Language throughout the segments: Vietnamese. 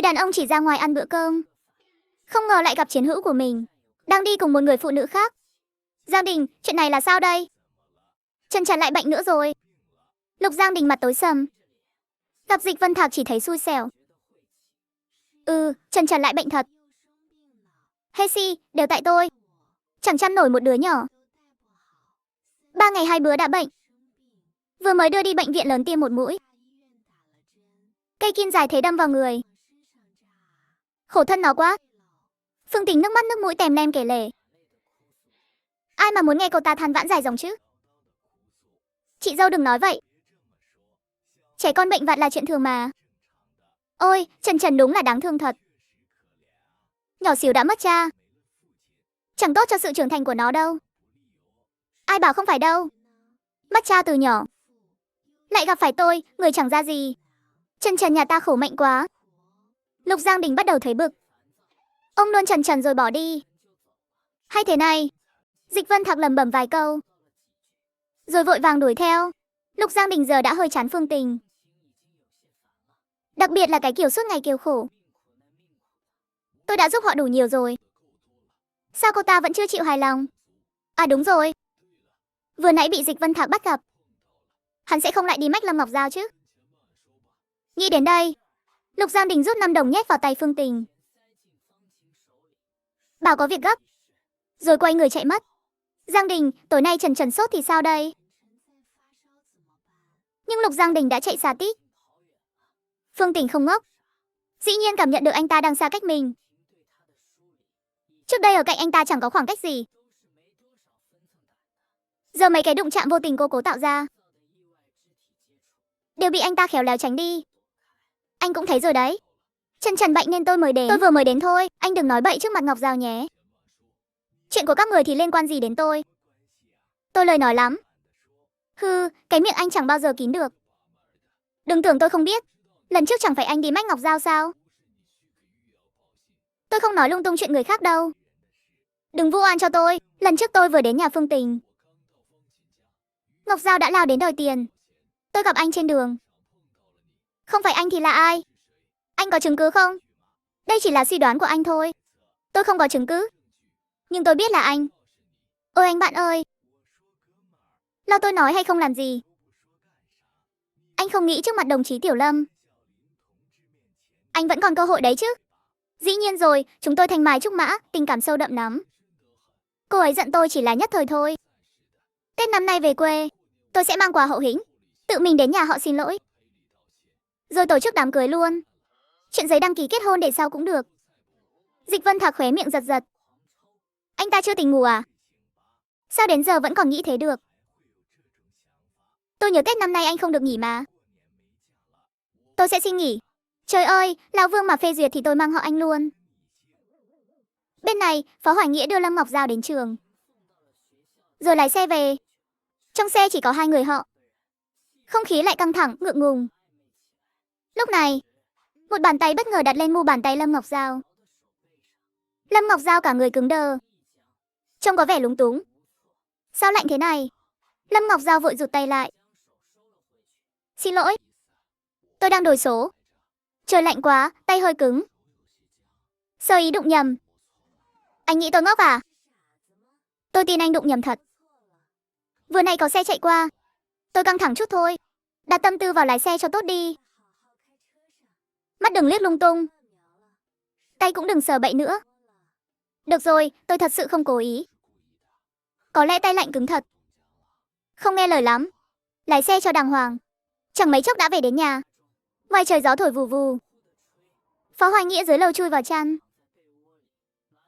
Người đàn ông chỉ ra ngoài ăn bữa cơm, không ngờ lại gặp chiến hữu của mình, đang đi cùng một người phụ nữ khác. Giang Đình, chuyện này là sao đây? Trần Trần lại bệnh nữa rồi. Lục Giang Đình mặt tối sầm. Gặp Dịch Vân Thạc chỉ thấy xui xẻo. Trần Trần lại bệnh thật. Hey si, đều tại tôi. Chẳng chăm nổi một đứa nhỏ. 3 ngày 2 bữa đã bệnh. Vừa mới đưa đi bệnh viện lớn tiêm một mũi. Cây kim dài thế đâm vào người. Khổ thân nó quá. Phương Tình nước mắt nước mũi tèm nem kể lể. Ai mà muốn nghe cô ta than vãn dài dòng chứ? Chị dâu đừng nói vậy. Trẻ con bệnh vặt là chuyện thường mà. Ôi, Trần Trần đúng là đáng thương thật. Nhỏ xíu đã mất cha. Chẳng tốt cho sự trưởng thành của nó đâu. Ai bảo không phải đâu. Mất cha từ nhỏ. Lại gặp phải tôi, người chẳng ra gì. Trần Trần nhà ta khổ mệnh quá. Lục Giang Đình bắt đầu thấy bực. Ông luôn Trần Trần rồi bỏ đi. Hay thế này. Dịch Vân Thạc lẩm bẩm vài câu, rồi vội vàng đuổi theo. Lục Giang Đình giờ đã hơi chán Phương Tình. Đặc biệt là cái kiểu suốt ngày kêu khổ. Tôi đã giúp họ đủ nhiều rồi. Sao cô ta vẫn chưa chịu hài lòng? À đúng rồi. Vừa nãy bị Dịch Vân Thạc bắt gặp. Hắn sẽ không lại đi mách Lâm Ngọc Giao chứ? Nghĩ đến đây, Lục Giang Đình rút 5 đồng nhét vào tay Phương Tình. Bảo có việc gấp, rồi quay người chạy mất. Giang Đình, tối nay Trần Trần sốt thì sao đây? Nhưng Lục Giang Đình đã chạy xa tít. Phương Tình không ngốc. Dĩ nhiên cảm nhận được anh ta đang xa cách mình. Trước đây ở cạnh anh ta chẳng có khoảng cách gì. Giờ mấy cái đụng chạm vô tình cô cố tạo ra đều bị anh ta khéo léo tránh đi. Anh cũng thấy rồi đấy. Trần Trần bệnh nên tôi mới đến. Tôi vừa mới đến thôi. Anh đừng nói bậy trước mặt Ngọc Giao nhé. Chuyện của các người thì liên quan gì đến tôi? Tôi lời nói lắm. Hừ, cái miệng anh chẳng bao giờ kín được. Đừng tưởng tôi không biết. Lần trước chẳng phải anh đi mách Ngọc Giao sao? Tôi không nói lung tung chuyện người khác đâu. Đừng vu oan cho tôi. Lần trước tôi vừa đến nhà Phương Tình, Ngọc Giao đã lao đến đòi tiền. Tôi gặp anh trên đường. Không phải anh thì là ai? Anh có chứng cứ không? Đây chỉ là suy đoán của anh thôi. Tôi không có chứng cứ. Nhưng tôi biết là anh. Ôi anh bạn ơi. Lo tôi nói hay không làm gì? Anh không nghĩ trước mặt đồng chí Tiểu Lâm. Anh vẫn còn cơ hội đấy chứ. Dĩ nhiên rồi, chúng tôi thanh mai trúc mã, tình cảm sâu đậm lắm. Cô ấy giận tôi chỉ là nhất thời thôi. Tết năm nay về quê, tôi sẽ mang quà hậu hĩnh, tự mình đến nhà họ xin lỗi, rồi tổ chức đám cưới luôn. Chuyện giấy đăng ký kết hôn để sau cũng được. Dịch Vân Thạc khóe miệng giật giật. Anh ta chưa tỉnh ngủ à? Sao đến giờ vẫn còn nghĩ thế được? Tôi nhớ Tết năm nay anh không được nghỉ mà. Tôi sẽ xin nghỉ. Trời ơi, Lão Vương mà phê duyệt thì tôi mang họ anh luôn. Bên này, Phó Hoài Nghĩa đưa Lâm Ngọc Giao đến trường, rồi lái xe về. Trong xe chỉ có 2 người họ. Không khí lại căng thẳng, ngượng ngùng. Lúc này, một bàn tay bất ngờ đặt lên mu bàn tay Lâm Ngọc Giao. Lâm Ngọc Giao cả người cứng đờ, trông có vẻ lúng túng. Sao lạnh thế này? Lâm Ngọc Giao vội rụt tay lại. Xin lỗi, tôi đang đổi số. Trời lạnh quá, tay hơi cứng. Sơ ý đụng nhầm. Anh nghĩ tôi ngốc à? Tôi tin anh đụng nhầm thật. Vừa nãy có xe chạy qua, tôi căng thẳng chút thôi. Đặt tâm tư vào lái xe cho tốt đi. Mắt đừng liếc lung tung. Tay cũng đừng sờ bậy nữa. Được rồi, tôi thật sự không cố ý. Có lẽ tay lạnh cứng thật. Không nghe lời lắm. Lái xe cho đàng hoàng. Chẳng mấy chốc đã về đến nhà. Ngoài trời gió thổi vù vù. Phó Hoài Nghĩa dưới lầu chui vào chăn.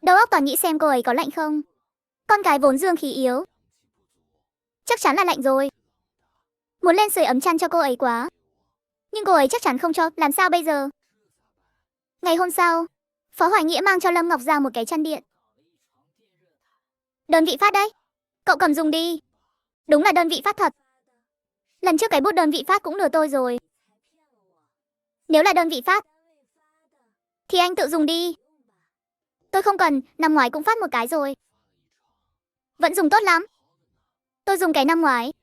Đầu óc toàn nghĩ xem cô ấy có lạnh không. Con cái vốn dương khí yếu, chắc chắn là lạnh rồi. Muốn lên sưởi ấm chăn cho cô ấy quá. Nhưng cô ấy chắc chắn không cho, làm sao bây giờ? Ngày hôm sau, Phó Hoài Nghĩa mang cho Lâm Ngọc Giao một cái chăn điện. Đơn vị phát đấy. Cậu cầm dùng đi. Đúng là đơn vị phát thật. Lần trước cái bút đơn vị phát cũng lừa tôi rồi. Nếu là đơn vị phát thì anh tự dùng đi. Tôi không cần, năm ngoái cũng phát một cái rồi. Vẫn dùng tốt lắm. Tôi dùng cái năm ngoái.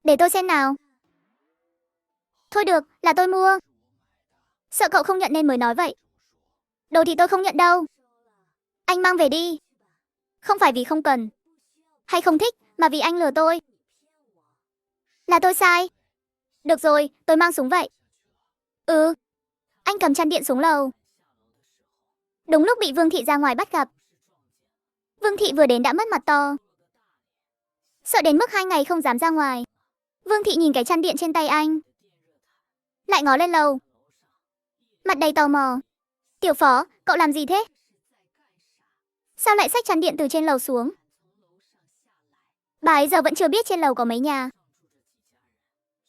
Để tôi xem nào. Thôi được, là tôi mua. Sợ cậu không nhận nên mới nói vậy. Đồ thì tôi không nhận đâu. Anh mang về đi. Không phải vì không cần hay không thích, mà vì anh lừa tôi. Là tôi sai. Được rồi, tôi mang súng vậy. Ừ. Anh cầm chăn điện xuống lầu. Đúng lúc bị Vương Thị ra ngoài bắt gặp. Vương Thị vừa đến đã mất mặt to. Sợ đến mức 2 ngày không dám ra ngoài. Vương Thị nhìn cái chăn điện trên tay anh, lại ngó lên lầu, mặt đầy tò mò. Tiểu Phó, cậu làm gì thế? Sao lại xách chăn điện từ trên lầu xuống? Bà ấy giờ vẫn chưa biết trên lầu có mấy nhà.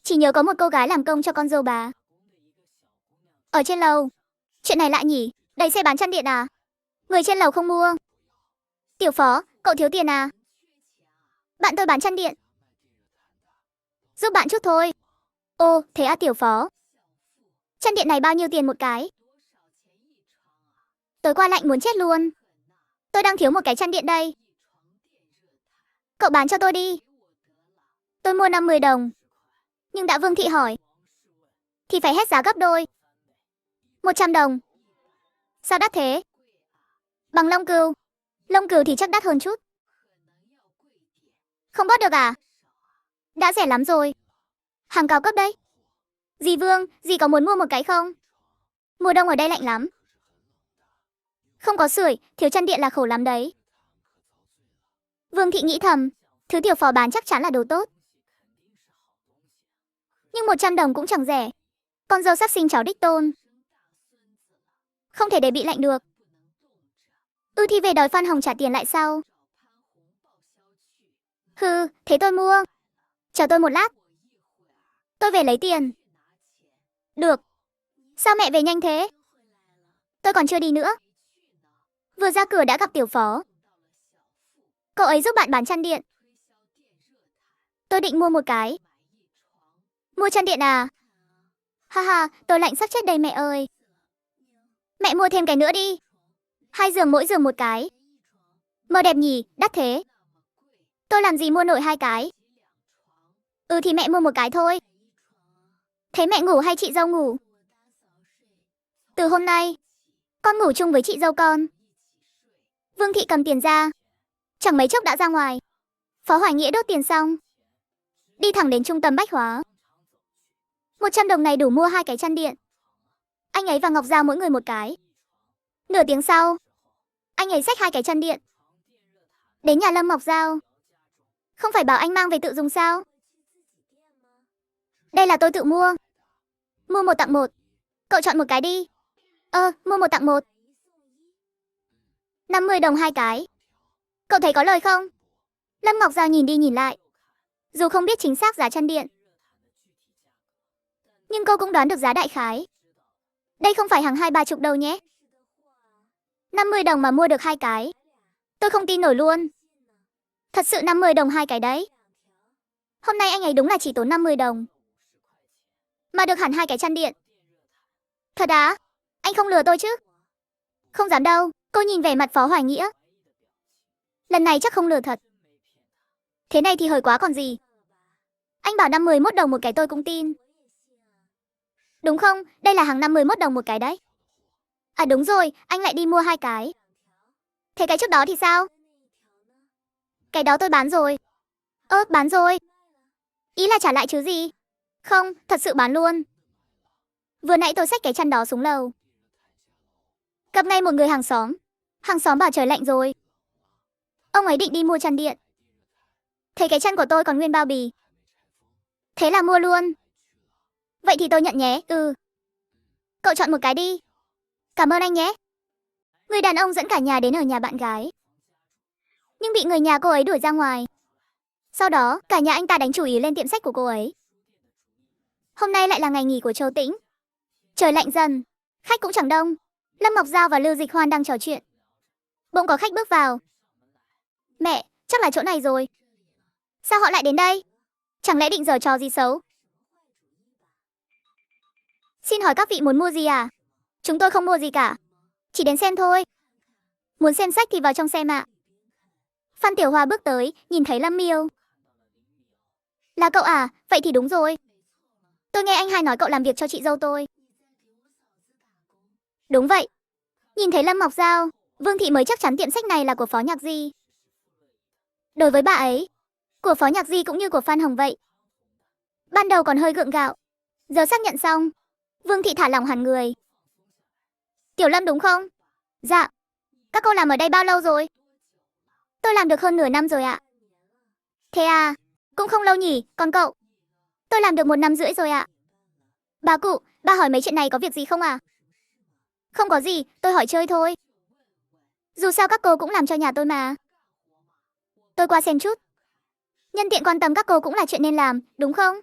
Chỉ nhớ có một cô gái làm công cho con dâu bà. Ở trên lầu. Chuyện này lạ nhỉ? Đây xe bán chăn điện à? Người trên lầu không mua. Tiểu Phó, cậu thiếu tiền à? Bạn tôi bán chăn điện. Giúp bạn chút thôi. Ô, thế à Tiểu Phó? Chăn điện này bao nhiêu tiền một cái? Tối qua lạnh muốn chết luôn. Tôi đang thiếu một cái chăn điện đây. Cậu bán cho tôi đi. Tôi mua 50 đồng. Nhưng đã Vương Thị hỏi thì phải hết giá gấp đôi. 100 đồng. Sao đắt thế? Bằng lông cừu. Lông cừu thì chắc đắt hơn chút. Không bớt được à? Đã rẻ lắm rồi. Hàng cao cấp đấy. Dì Vương, dì có muốn mua một cái không? Mùa đông ở đây lạnh lắm. Không có sưởi, thiếu chăn điện là khổ lắm đấy. Vương Thị nghĩ thầm, thứ Tiểu Phó bán chắc chắn là đồ tốt. Nhưng 100 đồng cũng chẳng rẻ. Con dâu sắp sinh cháu đích tôn, không thể để bị lạnh được. Thì về đòi Phan Hồng trả tiền lại sau. Hừ, thế tôi mua. Chờ tôi một lát. Tôi về lấy tiền. Được. Sao mẹ về nhanh thế? Tôi còn chưa đi nữa. Vừa ra cửa đã gặp Tiểu Phó. Cậu ấy giúp bạn bán chăn điện. Tôi định mua một cái. Mua chăn điện à? Ha ha, tôi lạnh sắp chết đây mẹ ơi. Mẹ mua thêm cái nữa đi. 2 giường mỗi giường một cái. Mơ đẹp nhỉ, đắt thế. Tôi làm gì mua nổi 2 cái. Thì mẹ mua một cái thôi. Thế mẹ ngủ hay chị dâu ngủ? Từ hôm nay, con ngủ chung với chị dâu con. Vương Thị cầm tiền ra. Chẳng mấy chốc đã ra ngoài. Phó Hoài Nghĩa đốt tiền xong, đi thẳng đến trung tâm bách hóa. 100 đồng này đủ mua 2 cái chăn điện. Anh ấy và Ngọc Giao mỗi người một cái. Nửa tiếng sau, anh ấy xách 2 cái chăn điện đến nhà Lâm Ngọc Giao. Không phải bảo anh mang về tự dùng sao? Đây là tôi tự mua. Mua 1 tặng 1. Cậu chọn một cái đi. Mua 1 tặng 1. 50 đồng 2 cái. Cậu thấy có lời không? Lâm Ngọc Giao nhìn đi nhìn lại. Dù không biết chính xác giá chăn điện, nhưng cô cũng đoán được giá đại khái. Đây không phải hàng 2-30 đâu nhé. 50 đồng mà mua được 2 cái. Tôi không tin nổi luôn. Thật sự 50 đồng 2 cái đấy. Hôm nay anh ấy đúng là chỉ tốn 50 đồng mà được hẳn 2 cái chăn điện. Thật á? Anh không lừa tôi chứ? Không dám đâu. Cô nhìn vẻ mặt Phó Hoài Nghĩa. Lần này chắc không lừa thật. Thế này thì hời quá còn gì. Anh bảo 51 đồng một cái tôi cũng tin. Đúng không? Đây là hàng 51 đồng một cái đấy. À đúng rồi, anh lại đi mua 2 cái. Thế cái trước đó thì sao? Cái đó tôi bán rồi. Bán rồi. Ý là trả lại chứ gì? Không, thật sự bán luôn. Vừa nãy tôi xách cái chăn đó xuống lầu, gặp ngay một người hàng xóm. Hàng xóm bảo trời lạnh rồi. Ông ấy định đi mua chăn điện. Thấy cái chăn của tôi còn nguyên bao bì. Thế là mua luôn. Vậy thì tôi nhận nhé. Cậu chọn một cái đi. Cảm ơn anh nhé. Người đàn ông dẫn cả nhà đến ở nhà bạn gái, nhưng bị người nhà cô ấy đuổi ra ngoài. Sau đó, cả nhà anh ta đánh chủ ý lên tiệm sách của cô ấy. Hôm nay lại là ngày nghỉ của Châu Tĩnh. Trời lạnh dần, khách cũng chẳng đông. Lâm Ngọc Giao và Lưu Dịch Hoan đang trò chuyện. Bỗng có khách bước vào. Mẹ, chắc là chỗ này rồi. Sao họ lại đến đây? Chẳng lẽ định giở trò gì xấu? Xin hỏi các vị muốn mua gì à? Chúng tôi không mua gì cả. Chỉ đến xem thôi. Muốn xem sách thì vào trong xem ạ. Phan Tiểu Hoa bước tới, nhìn thấy Lâm Miêu. Là cậu à? Vậy thì đúng rồi. Tôi nghe anh hai nói cậu làm việc cho chị dâu tôi. Đúng vậy. Nhìn thấy Lâm Ngọc Giao, Vương Thị mới chắc chắn tiệm sách này là của Phó Nhạc Di. Đối với bà ấy, của Phó Nhạc Di cũng như của Phan Hồng vậy. Ban đầu còn hơi gượng gạo, giờ xác nhận xong, Vương Thị thả lỏng hẳn người. Tiểu Lâm đúng không? Dạ. Các cô làm ở đây bao lâu rồi? Tôi làm được hơn nửa năm rồi ạ. Thế à, cũng không lâu nhỉ, còn cậu? Tôi làm được 1 năm rưỡi rồi ạ. Bà cụ, bà hỏi mấy chuyện này có việc gì không à? Không có gì, tôi hỏi chơi thôi. Dù sao các cô cũng làm cho nhà tôi mà. Tôi qua xem chút. Nhân tiện quan tâm các cô cũng là chuyện nên làm, đúng không?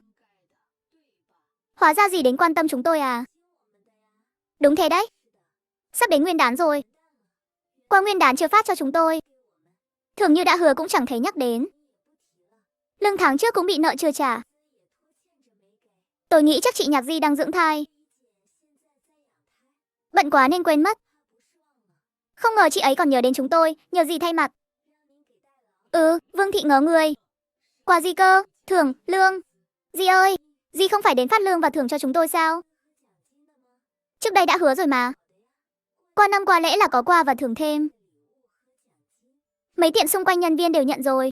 Hóa ra gì đến quan tâm chúng tôi à? Đúng thế đấy. Sắp đến Nguyên đán rồi. Qua Nguyên đán chưa phát cho chúng tôi. Thường như đã hứa cũng chẳng thấy nhắc đến. Lương tháng trước cũng bị nợ chưa trả. Tôi nghĩ chắc chị Nhạc Di đang dưỡng thai. Bận quá nên quên mất. Không ngờ chị ấy còn nhớ đến chúng tôi, nhờ gì thay mặt. Vương Thị ngớ người. Quà gì cơ? Thưởng, lương. Di ơi, Di không phải đến phát lương và thưởng cho chúng tôi sao? Trước đây đã hứa rồi mà. Qua năm qua lễ là có quà và thưởng thêm. Mấy tiệm xung quanh nhân viên đều nhận rồi.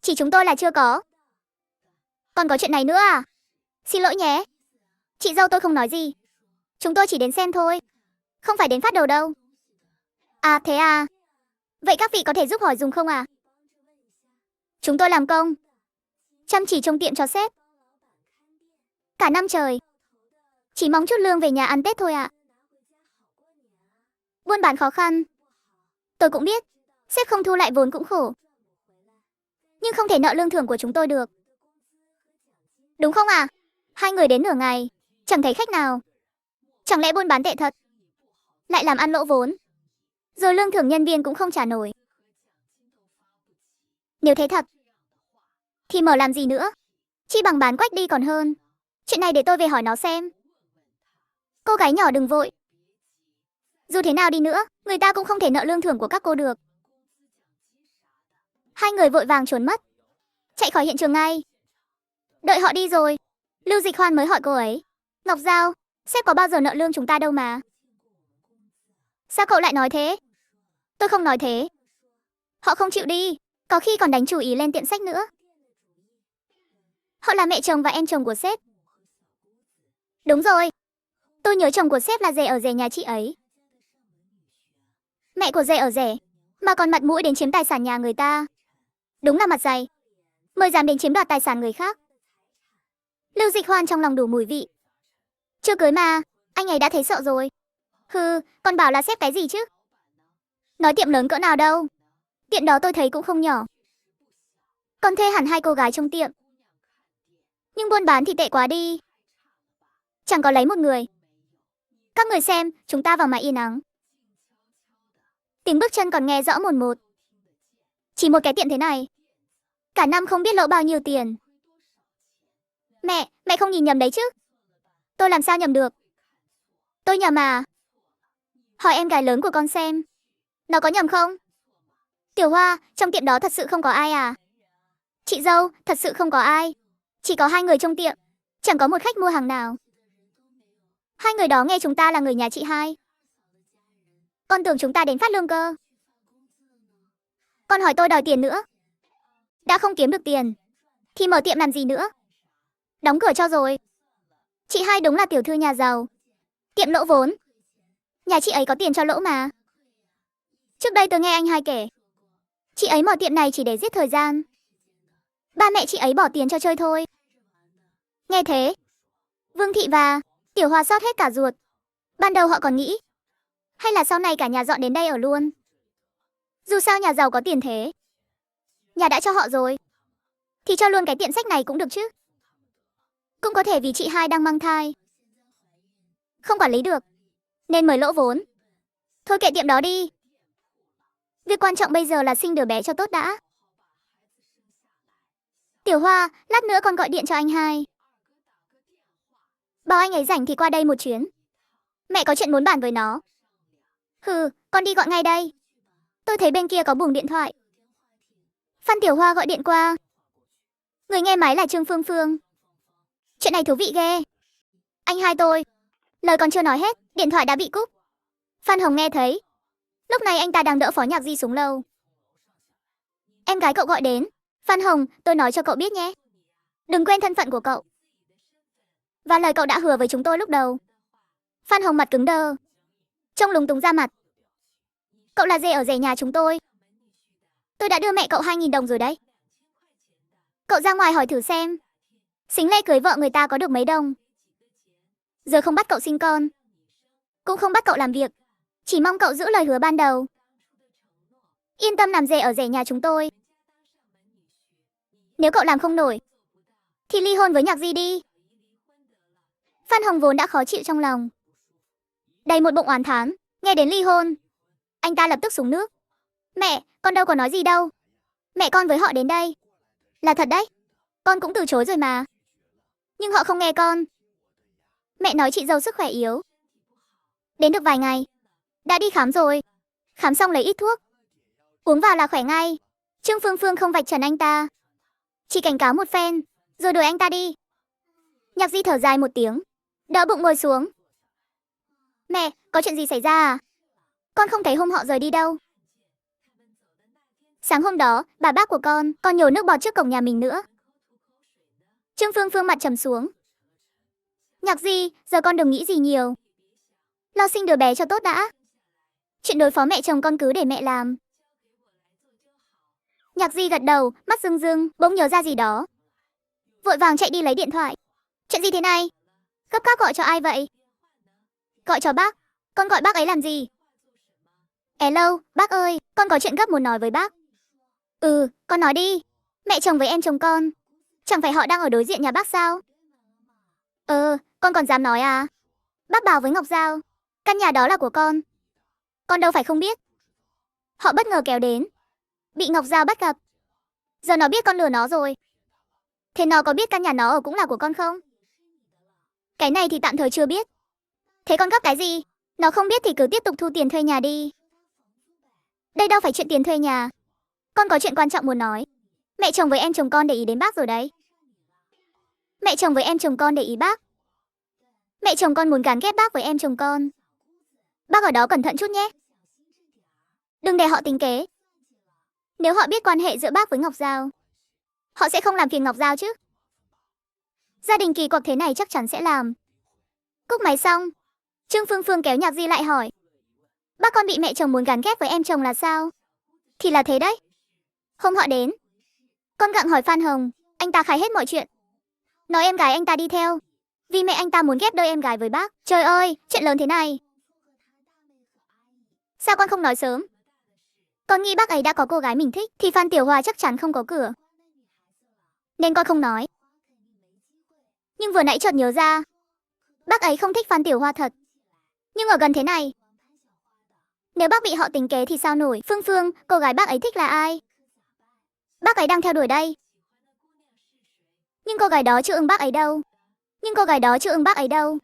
Chỉ chúng tôi là chưa có. Còn có chuyện này nữa à? Xin lỗi nhé. Chị dâu tôi không nói gì. Chúng tôi chỉ đến xem thôi. Không phải đến phát đồ đâu. À thế à. Vậy các vị có thể giúp hỏi dùng không à? Chúng tôi làm công. Chăm chỉ trông tiệm cho sếp. Cả năm trời. Chỉ mong chút lương về nhà ăn Tết thôi ạ. Buôn bán khó khăn. Tôi cũng biết. Sếp không thu lại vốn cũng khổ. Nhưng không thể nợ lương thưởng của chúng tôi được. Đúng không à? Hai người đến nửa ngày. Chẳng thấy khách nào. Chẳng lẽ buôn bán tệ thật? Lại làm ăn lỗ vốn. Rồi lương thưởng nhân viên cũng không trả nổi. Nếu thế thật thì mở làm gì nữa? Chi bằng bán quách đi còn hơn. Chuyện này để tôi về hỏi nó xem. Cô gái nhỏ đừng vội. Dù thế nào đi nữa, người ta cũng không thể nợ lương thưởng của các cô được. Hai người vội vàng trốn mất. Chạy khỏi hiện trường ngay. Đợi họ đi rồi, Lưu Dịch Hoan mới hỏi cô ấy. Ngọc Giao, sếp có bao giờ nợ lương chúng ta đâu mà. Sao cậu lại nói thế? Tôi không nói thế. Họ không chịu đi, có khi còn đánh chủ ý lên tiệm sách nữa. Họ là mẹ chồng và em chồng của sếp. Đúng rồi. Tôi nhớ chồng của sếp là rể ở rể nhà chị ấy. Mẹ của rể ở rể, mà còn mặt mũi đến chiếm tài sản nhà người ta. Đúng là mặt dày. Mới dám đến chiếm đoạt tài sản người khác. Lưu Dịch Hoan trong lòng đủ mùi vị. Chưa cưới mà, anh ấy đã thấy sợ rồi. Hừ, còn bảo là sếp cái gì chứ? Nói tiệm lớn cỡ nào đâu. Tiệm đó tôi thấy cũng không nhỏ. Còn thuê hẳn 2 cô gái trong tiệm. Nhưng buôn bán thì tệ quá đi. Chẳng có lấy một người. Các người xem, chúng ta vào mà yên ắng. Tiếng bước chân còn nghe rõ mồn một. Chỉ một cái tiệm thế này, cả năm không biết lỗ bao nhiêu tiền. Mẹ không nhìn nhầm đấy chứ? Tôi làm sao nhầm được? Tôi nhầm à? Hỏi em gái lớn của con xem. Nó có nhầm không? Tiểu Hoa, trong tiệm đó thật sự không có ai à? Chị dâu, thật sự không có ai. Chỉ có 2 người trong tiệm. Chẳng có một khách mua hàng nào. 2 người đó nghe chúng ta là người nhà chị hai. Con tưởng chúng ta đến phát lương cơ. Con hỏi tôi đòi tiền nữa. Đã không kiếm được tiền thì mở tiệm làm gì nữa? Đóng cửa cho rồi. Chị hai đúng là tiểu thư nhà giàu. Tiệm lỗ vốn. Nhà chị ấy có tiền cho lỗ mà. Trước đây tôi nghe anh hai kể, chị ấy mở tiệm này chỉ để giết thời gian. Ba mẹ chị ấy bỏ tiền cho chơi thôi. Nghe thế, Vương Thị và Tiểu Hoa xót hết cả ruột. Ban đầu họ còn nghĩ hay là sau này cả nhà dọn đến đây ở luôn. Dù sao nhà giàu có tiền thế. Nhà đã cho họ rồi thì cho luôn cái tiệm sách này cũng được chứ. Cũng có thể vì chị hai đang mang thai, không quản lý được nên mới lỗ vốn. Thôi kệ tiệm đó đi. Việc quan trọng bây giờ là sinh đứa bé cho tốt đã. Tiểu Hoa, lát nữa con gọi điện cho anh hai. Bảo anh ấy rảnh thì qua đây một chuyến. Mẹ có chuyện muốn bàn với nó. Hừ, con đi gọi ngay đây. Tôi thấy bên kia có buồng điện thoại. Phan Tiểu Hoa gọi điện qua. Người nghe máy là Trương Phương Phương. Chuyện này thú vị ghê. Anh hai tôi, lời còn chưa nói hết, điện thoại đã bị cúp. Phan Hồng nghe thấy. Lúc này anh ta đang đỡ Phó Nhạc Di xuống lầu. Em gái cậu gọi đến. Phan Hồng, tôi nói cho cậu biết nhé. Đừng quên thân phận của cậu. Và lời cậu đã hứa với chúng tôi lúc đầu. Phan Hồng mặt cứng đơ. Trông lúng túng ra mặt. Cậu là dê ở rể nhà chúng tôi. Tôi đã đưa mẹ cậu 2.000 đồng rồi đấy. Cậu ra ngoài hỏi thử xem. Xính lễ cưới vợ người ta có được mấy đồng. Giờ không bắt cậu sinh con. Cũng không bắt cậu làm việc. Chỉ mong cậu giữ lời hứa ban đầu. Yên tâm làm dê ở rể nhà chúng tôi. Nếu cậu làm không nổi thì ly hôn với Nhạc Di đi. Phan Hồng vốn đã khó chịu trong lòng. Đầy một bụng oán thán. Nghe đến ly hôn, anh ta lập tức xuống nước. Mẹ, con đâu có nói gì đâu. Mẹ con với họ đến đây. Là thật đấy. Con cũng từ chối rồi mà. Nhưng họ không nghe con. Mẹ nói chị dâu sức khỏe yếu. Đến được vài ngày đã đi khám rồi. Khám xong lấy ít thuốc. Uống vào là khỏe ngay. Trương Phương Phương không vạch trần anh ta. Chỉ cảnh cáo một phen rồi đuổi anh ta đi. Nhạc Di thở dài một tiếng, đỡ bụng ngồi xuống. Mẹ, có chuyện gì xảy ra à? Con không thấy hôm họ rời đi đâu. Sáng hôm đó, bà bác của con còn nhổ nước bọt trước cổng nhà mình nữa. Trương Phương Phương mặt trầm xuống. Nhạc Di, giờ con đừng nghĩ gì nhiều. Lo sinh đứa bé cho tốt đã. Chuyện đối phó mẹ chồng con cứ để mẹ làm. Nhạc Di gật đầu, mắt rưng rưng, bỗng nhớ ra gì đó. Vội vàng chạy đi lấy điện thoại. Chuyện gì thế này? Gấp gáp gọi cho ai vậy? Gọi cho bác. Con gọi bác ấy làm gì? Hello, bác ơi, con có chuyện gấp muốn nói với bác. Con nói đi. Mẹ chồng với em chồng con. Chẳng phải họ đang ở đối diện nhà bác sao? Con còn dám nói à? Bác bảo với Ngọc Giao, căn nhà đó là của con. Con đâu phải không biết. Họ bất ngờ kéo đến. Bị Ngọc Giao bắt gặp. Giờ nó biết con lừa nó rồi. Thế nó có biết căn nhà nó ở cũng là của con không? Cái này thì tạm thời chưa biết. Thế con gấp cái gì? Nó không biết thì cứ tiếp tục thu tiền thuê nhà đi. Đây đâu phải chuyện tiền thuê nhà. Con có chuyện quan trọng muốn nói. Mẹ chồng với em chồng con để ý đến bác rồi đấy. Mẹ chồng với em chồng con để ý bác. Mẹ chồng con muốn gán ghép bác với em chồng con. Bác ở đó cẩn thận chút nhé. Đừng để họ tính kế. Nếu họ biết quan hệ giữa bác với Ngọc Giao, họ sẽ không làm phiền Ngọc Giao chứ. Gia đình kỳ quặc thế này chắc chắn sẽ làm. Cúp máy xong, Trương Phương Phương kéo Nhạc Di lại hỏi. Bác con bị mẹ chồng muốn gán ghép với em chồng là sao? Thì là thế đấy. Hôm họ đến, con gặng hỏi Phan Hồng, anh ta khai hết mọi chuyện. Nói em gái anh ta đi theo, vì mẹ anh ta muốn ghép đôi em gái với bác. Trời ơi, chuyện lớn thế này. Sao con không nói sớm? Con nghĩ bác ấy đã có cô gái mình thích, thì Phan Tiểu Hòa chắc chắn không có cửa. Nên con không nói. Nhưng vừa nãy chợt nhớ ra, bác ấy không thích Phan Tiểu Hoa thật. Nhưng ở gần thế này, nếu bác bị họ tính kế thì sao nổi? Phương Phương, cô gái bác ấy thích là ai? Bác ấy đang theo đuổi đây. Nhưng cô gái đó chưa ưng bác ấy đâu.